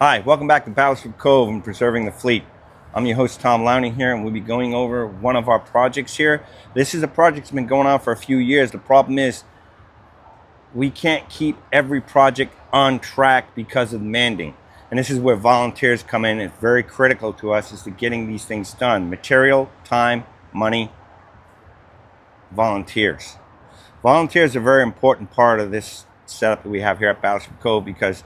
Hi, welcome back to Battleship Cove and Preserving the Fleet. I'm your host, Tom Lowney here, and we'll be going over one of our projects here. This is a project that's been going on for a few years. The problem is we can't keep every project on track because of the manding. And this is where volunteers come in. It's very critical to us as to getting these things done. Material, time, money, volunteers. Volunteers are a very important part of this setup that we have here at Battleship Cove because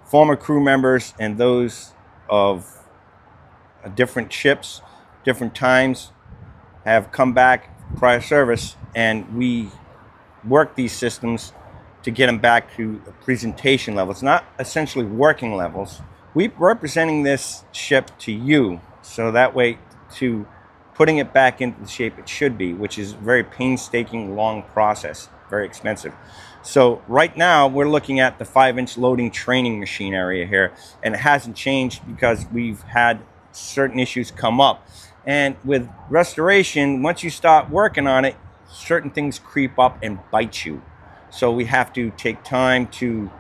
former crew members and those of different ships, different times, have come back prior service, and we work these systems to get them back to presentation levels, not essentially working levels. We're representing this ship to you, so that way to putting it back into the shape it should be, which is a very painstaking, long process, very expensive. So right now we're looking at the 5-inch loading training machine area here, and it hasn't changed because we've had certain issues come up. And with restoration, once you start working on it, certain things creep up and bite you. So we have to take time to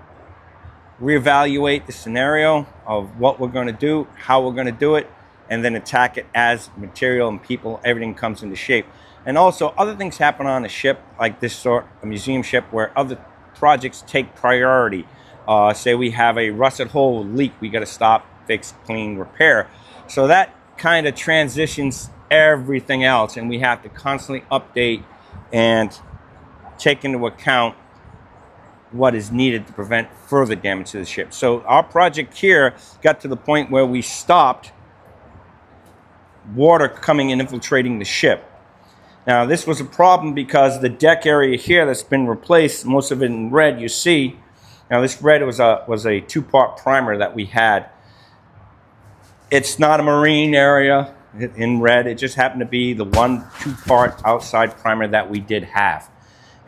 reevaluate the scenario of what we're going to do, how we're going to do it, and then attack it as material and people, everything comes into shape. And also other things happen on a ship like this sort, a museum ship, where other projects take priority. Say we have a rusted hole leak, we got to stop, fix, clean, repair. So that kind of transitions everything else, and we have to constantly update and take into account what is needed to prevent further damage to the ship. So our project here got to the point where we stopped water coming and infiltrating the ship. Now this was a problem because the deck area here that's been replaced, most of it in red you see. Now this red was a two-part primer that we had. It's not a marine area in red, it just happened to be the two-part outside primer that we did have.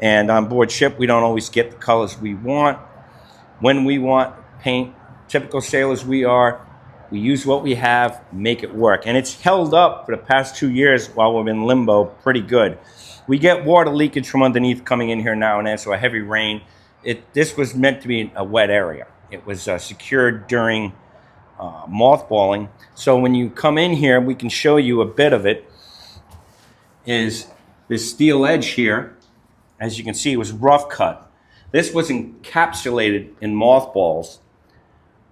And on board ship we don't always get the colors we want. When we want paint, typical sailors we are, we use what we have, make it work. And it's held up for the past 2 years while we've been in limbo pretty good. We get water leakage from underneath coming in here now and then, so a heavy rain. This was meant to be a wet area. It was secured during mothballing. So when you come in here, we can show you a bit of it. Is this steel edge here, as you can see, was rough cut. This was encapsulated in mothballs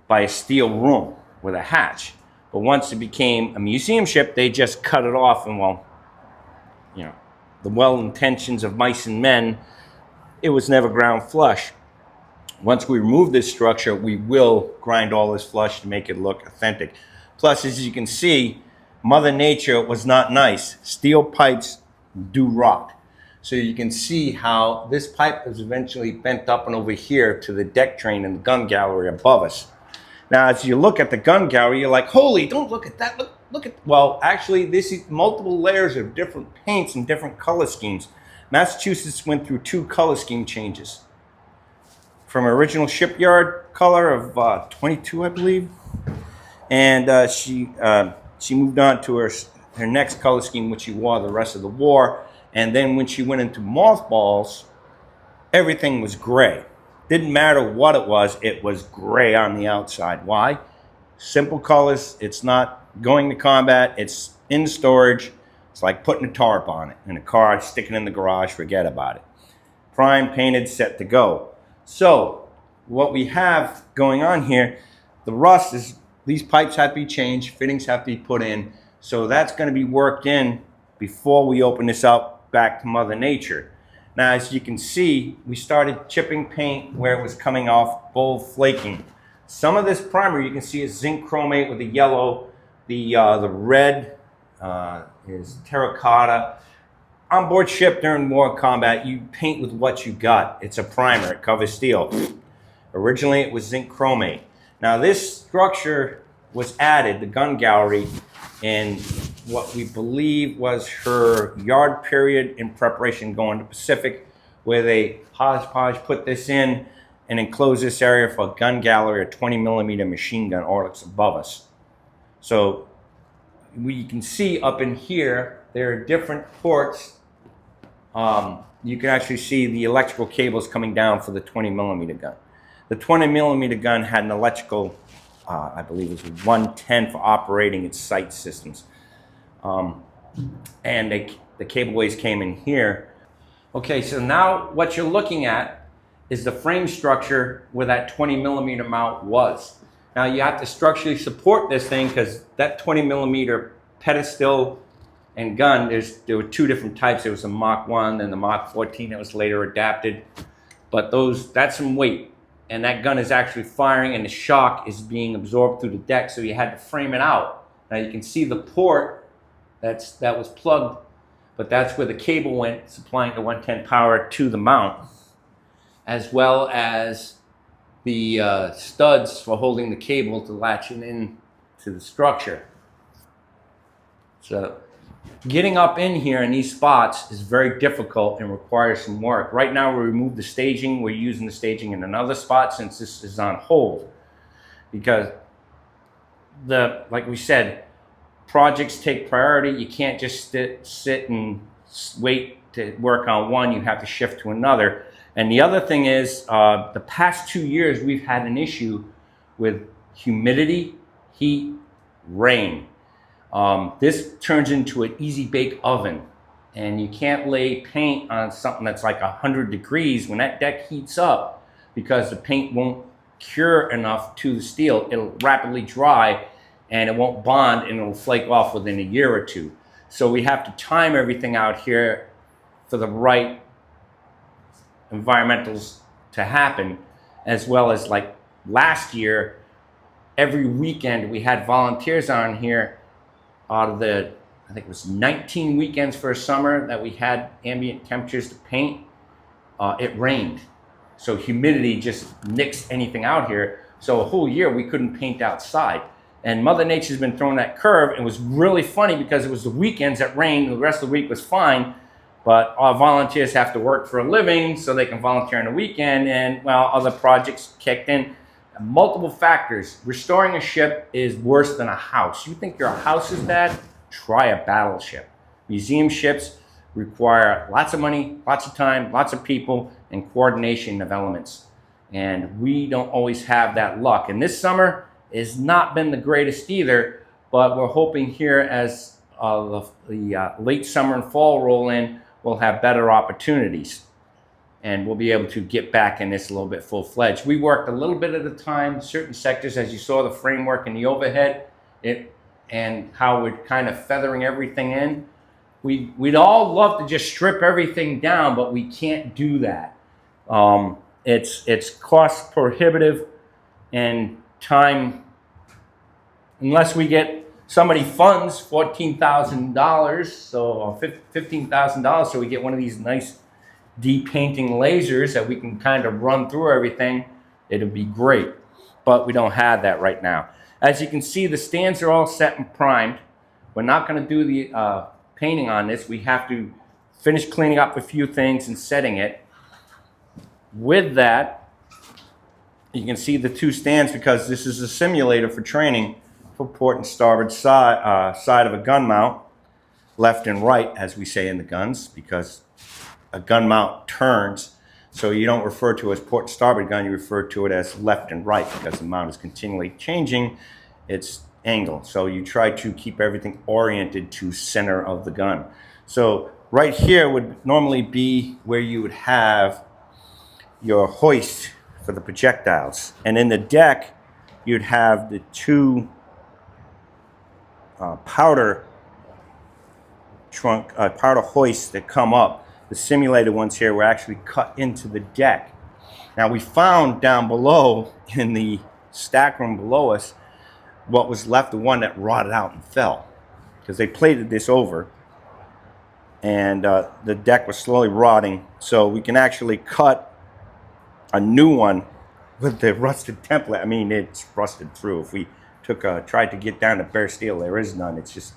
by a steel room with a hatch. But once it became a museum ship, they just cut it off, and well, you know, the well-intentions of mice and men, it was never ground flush. Once we remove this structure, we will grind all this flush to make it look authentic. Plus, as you can see, Mother Nature was not nice. Steel pipes do rot. So you can see how this pipe was eventually bent up and over here to the deck train and the gun gallery above us. Now, as you look at the gun gallery, you're like, holy, don't look at that. Look at, well, actually, this is multiple layers of different paints and different color schemes. Massachusetts went through 2 color scheme changes. From original shipyard color of 22, I believe. And she moved on to her next color scheme, which she wore the rest of the war. And then when she went into mothballs, everything was gray. Didn't matter what it was gray on the outside. Why? Simple colors. It's not going to combat. It's in storage. It's like putting a tarp on it in a car, sticking it in the garage, forget about it. Prime, painted, set to go. So what we have going on here, the rust is, these pipes have to be changed, fittings have to be put in. So that's going to be worked in before we open this up back to Mother Nature. Now, as you can see, we started chipping paint where it was coming off, bold flaking. Some of this primer you can see is zinc chromate with the yellow. The red is terracotta. On board ship during war combat, you paint with what you got. It's a primer, it covers steel. Originally, it was zinc chromate. Now, this structure was added, the gun gallery, in what we believe was her yard period in preparation going to Pacific, where they hodgepodge put this in and enclose this area for a gun gallery, a 20mm machine gun Orlix above us. So we can see up in here, there are different ports. You can actually see the electrical cables coming down for the 20mm gun. The 20mm gun had an electrical I believe it was 110 for operating its sight systems. And the cableways came in here. Okay, so now what you're looking at is the frame structure where that 20 millimeter mount was. Now you have to structurally support this thing because that 20 millimeter pedestal and gun, there were two different types. There was a Mach 1 and the Mach 14 that was later adapted. But that's some weight. And that gun is actually firing and the shock is being absorbed through the deck, so you had to frame it out. Now you can see the port that was plugged, but that's where the cable went, supplying the 110 power to the mount, as well as the studs for holding the cable to latch it in to the structure. So getting up in here in these spots is very difficult and requires some work. Right now we removed the staging. We're using the staging in another spot since this is on hold. Because like we said, projects take priority. You can't just sit and wait to work on one. You have to shift to another. And the other thing is, the past 2 years we've had an issue with humidity, heat, rain. This turns into an easy bake oven, and you can't lay paint on something that's like 100 degrees when that deck heats up, because the paint won't cure enough to the steel. It'll rapidly dry and it won't bond and it'll flake off within a year or two. So we have to time everything out here for the right environmentals to happen, as well as like last year, every weekend we had volunteers on here. Out of the, I think it was 19 weekends for a summer that we had ambient temperatures to paint, it rained. So humidity just nixed anything out here. So a whole year we couldn't paint outside. And Mother Nature's been throwing that curve. It was really funny because it was the weekends that rained, the rest of the week was fine. But our volunteers have to work for a living, so they can volunteer on the weekend, and well, other projects kicked in. Multiple factors. Restoring a ship is worse than a house. You think your house is bad? Try a battleship. Museum ships require lots of money, lots of time, lots of people, and coordination of elements. And we don't always have that luck. And this summer has not been the greatest either, but we're hoping here as the late summer and fall roll in, we'll have better opportunities. And we'll be able to get back in this a little bit full-fledged. We worked a little bit at a time, certain sectors, as you saw the framework and the overhead, and how we're kind of feathering everything in. We'd all love to just strip everything down, but we can't do that. It's cost prohibitive and time, unless we get somebody funds $14,000, so $15,000, so we get one of these nice depainting lasers that we can kind of run through everything, it'll be great. But we don't have that right now. As you can see, the stands are all set and primed. We're not going to do the painting on this. We have to finish cleaning up a few things and setting it. With that, you can see the two stands, because this is a simulator for training for port and starboard side of a gun mount, left and right, as we say in the guns, because a gun mount turns, so you don't refer to it as port and starboard gun, you refer to it as left and right, because the mount is continually changing its angle. So you try to keep everything oriented to center of the gun. So right here would normally be where you would have your hoist for the projectiles. And in the deck, you'd have the two powder hoists that come up. The simulated ones here were actually cut into the deck. Now we found down below in the stack room below us what was left, the one that rotted out and fell, because they plated this over, and the deck was slowly rotting. So we can actually cut a new one with the rusted template. I mean, it's rusted through. If we tried to get down to bare steel, there is none. It's just,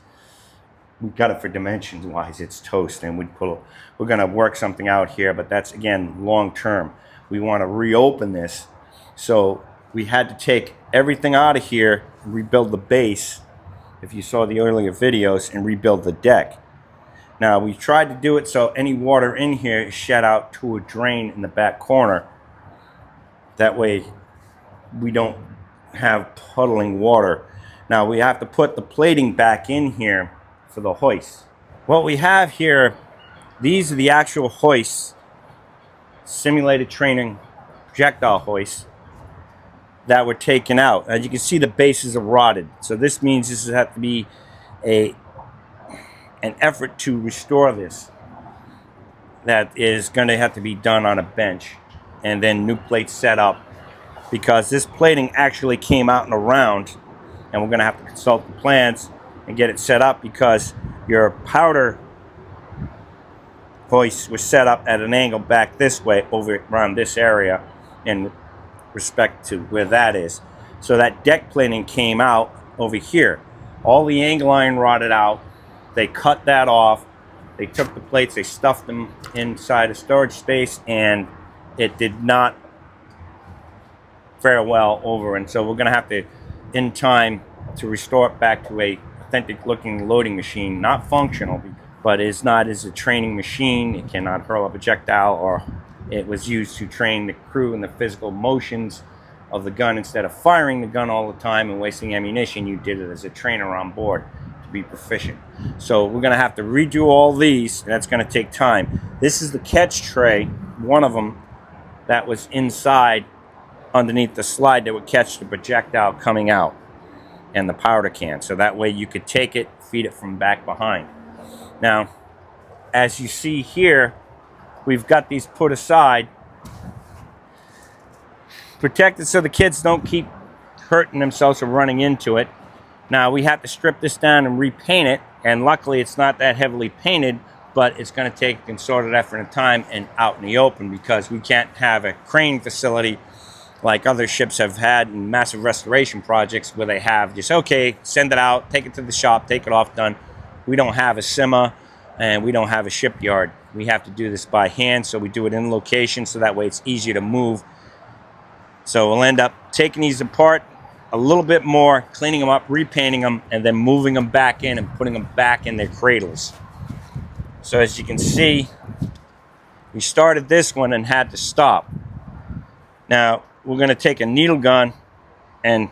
we got it for dimensions wise, it's toast, and we're going to work something out here, but that's again long term. We want to reopen this, so we had to take everything out of here, rebuild the base, if you saw the earlier videos, and rebuild the deck. Now we tried to do it so any water in here is shed out to a drain in the back corner. That way we don't have puddling water. Now we have to put the plating back in here for the hoist. What we have here, these are the actual hoists, simulated training projectile hoists that were taken out. As you can see, the bases are rotted. So this means this has to be an effort to restore this. That is going to have to be done on a bench, and then new plates set up, because this plating actually came out and around, and we're going to have to consult the plans and get it set up, because your powder hoist was set up at an angle back this way over around this area in respect to where that is. So that deck plating came out over here. All the angle iron rotted out. They cut that off. They took the plates, they stuffed them inside a storage space, and it did not fare well over. And so we're going to have to, in time, to restore it back to a authentic looking loading machine. Not functional, but it's not as a training machine. It cannot hurl a projectile, or it was used to train the crew in the physical motions of the gun. Instead of firing the gun all the time and wasting ammunition, you did it as a trainer on board to be proficient. So we're going to have to redo all these, and that's going to take time. This is the catch tray, one of them, that was inside underneath the slide that would catch the projectile coming out, and the powder can. So that way you could take it, feed it from back behind. Now, as you see here, we've got these put aside, protected so the kids don't keep hurting themselves or running into it. Now we have to strip this down and repaint it, and luckily it's not that heavily painted, but it's going to take a concerted effort and time and out in the open, because we can't have a crane facility like other ships have had in massive restoration projects, where they have just, okay, send it out, take it to the shop, take it off, done. We don't have a SIMA, and we don't have a shipyard. We have to do this by hand, so we do it in location, so that way it's easier to move. So we'll end up taking these apart a little bit more, cleaning them up, repainting them, and then moving them back in and putting them back in their cradles. So as you can see, we started this one and had to stop. Now we're going to take a needle gun and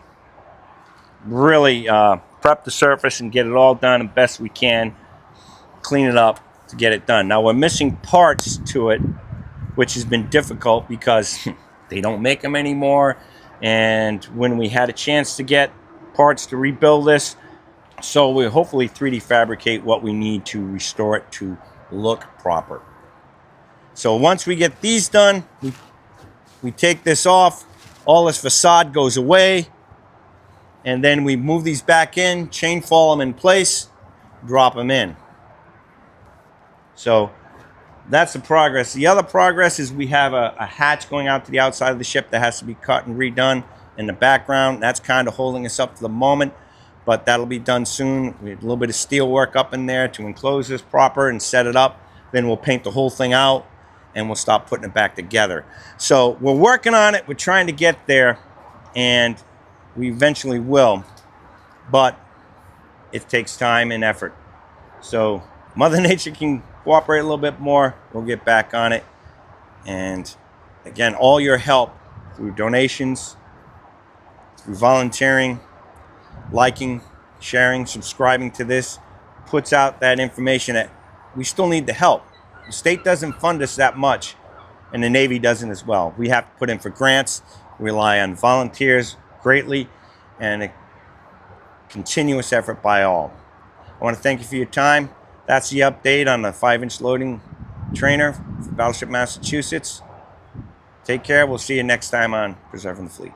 really prep the surface and get it all done the best we can, clean it up to get it done. Now we're missing parts to it, which has been difficult because they don't make them anymore, and when we had a chance to get parts to rebuild this, so we'll hopefully 3D fabricate what we need to restore it to look proper. So once we get these done, we take this off, all this facade goes away, and then we move these back in, chain fall them in place, drop them in. So that's the progress. The other progress is we have a hatch going out to the outside of the ship that has to be cut and redone in the background. That's kind of holding us up for the moment, but that'll be done soon. We have a little bit of steel work up in there to enclose this proper and set it up. Then we'll paint the whole thing out, and we'll start putting it back together. So we're working on it. We're trying to get there, and we eventually will, but it takes time and effort. So Mother Nature can cooperate a little bit more, we'll get back on it. And again, all your help through donations, through volunteering, liking, sharing, subscribing to this, puts out that information that we still need the help. The state doesn't fund us that much, and the Navy doesn't as well. We have to put in for grants, rely on volunteers greatly, and a continuous effort by all. I want to thank you for your time. That's the update on the 5-inch loading trainer for Battleship Massachusetts. Take care. We'll see you next time on Preserving the Fleet.